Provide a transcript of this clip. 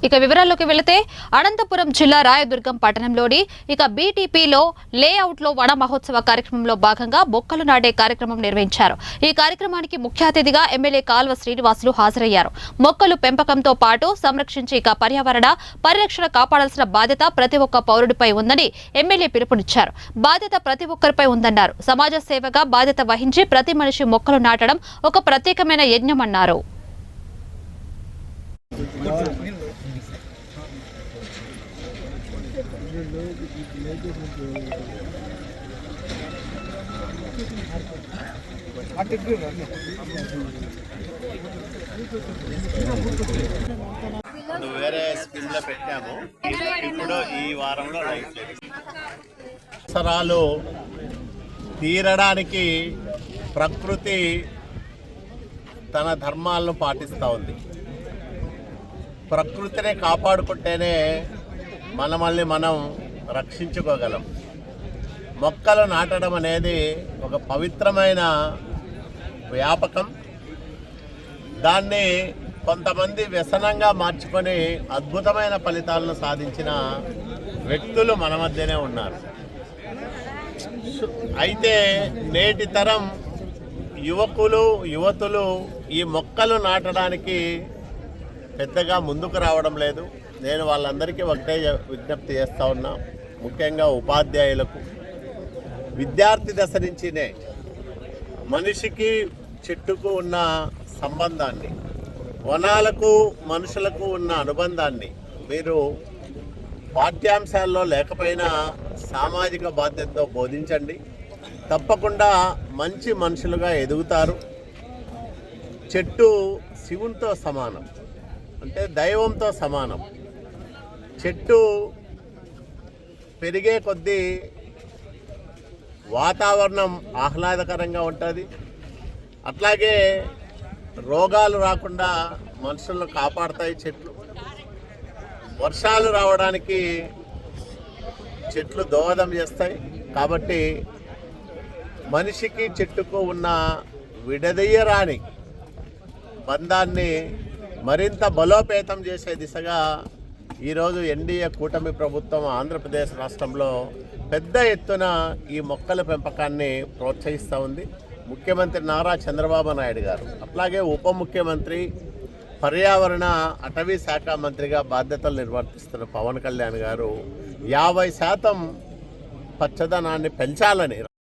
ఇక వివరాల్లోకి వెళితే అనంతపురం జిల్లా రాయదుర్గం పట్టణంలోని బీటీపీలో లేఅవుట్లో వన మహోత్సవ కార్యక్రమంలో భాగంగా మొక్కలు నాటే కార్యక్రమం నిర్వహించారు. ఈ కార్యక్రమానికి ముఖ్య అతిథిగా ఎమ్మెల్యే కాల్వ శ్రీనివాసులు హాజరయ్యారు. మొక్కలు పెంపకంతో పాటు సంరక్షించి పర్యావరణ పరిరక్షణ కాపాడాల్సిన బాధ్యత ప్రతి ఒక్క పౌరుడిపై ఉందని ఎమ్మెల్యే పిలుపునిచ్చారు. బాధ్యత ప్రతి ఒక్కరిపై ఉందన్నారు. సమాజ సేవగా బాధ్యత వహించి ప్రతి మనిషి మొక్కలు నాటడం ఒక ప్రత్యేకమైన యజ్ఞమన్నారు. వేరే స్కీమ్లో పెట్టాము. ఇప్పుడు ఈ వారంలో అవసరాలు తీరడానికి ప్రకృతి తన ధర్మాలను పాటిస్తూ ఉంది. ప్రకృతిని కాపాడుకుంటేనే మనల్ని మనం రక్షించుకోగలం. మొక్కలు నాటడం అనేది ఒక పవిత్రమైన వ్యాపకం. దాన్ని కొంతమంది వ్యసనంగా మార్చుకొని అద్భుతమైన ఫలితాలను సాధించిన వ్యక్తులు మన మధ్యనే ఉన్నారు. అయితే నేటి తరం యువతులు ఈ మొక్కలు నాటడానికి పెద్దగా ముందుకు రావడం లేదు. నేను వాళ్ళందరికీ ఒకటే విజ్ఞప్తి చేస్తూ ఉన్నా. ముఖ్యంగా ఉపాధ్యాయులకు విద్యార్థి దశ నుంచినే మనిషికి చెట్టుకు ఉన్న సంబంధాన్ని, వనాలకు మనుషులకు ఉన్న అనుబంధాన్ని మీరు పాఠ్యాంశాల్లో లేకపోయినా సామాజిక బాధ్యతతో బోధించండి. తప్పకుండా మంచి మనుషులుగా ఎదుగుతారు. చెట్టు శివునితో సమానం, అంటే దైవంతో సమానం. చెట్టు పెరిగే కొద్దీ వాతావరణం ఆహ్లాదకరంగా ఉంటుంది. అట్లాగే రోగాలు రాకుండా మనుషులను కాపాడుతాయి చెట్లు. వర్షాలు రావడానికి చెట్లు దోహదం చేస్తాయి. కాబట్టి మనిషికి చెట్టుకు ఉన్న విడదీయరాని బంధాన్ని మరింత బలోపేతం చేసే దిశగా ఈరోజు ఎన్డీఏ కూటమి ప్రభుత్వం ఆంధ్రప్రదేశ్ రాష్ట్రంలో పెద్ద ఎత్తున ఈ మొక్కల పెంపకాన్ని ప్రోత్సహిస్తూ ఉంది. ముఖ్యమంత్రి నారా చంద్రబాబు నాయుడు గారు, అట్లాగే ఉప ముఖ్యమంత్రి, పర్యావరణ అటవీ శాఖ మంత్రిగా బాధ్యతలు నిర్వర్తిస్తున్న పవన్ కళ్యాణ్ గారు 50% పచ్చదనాన్ని పెంచాలని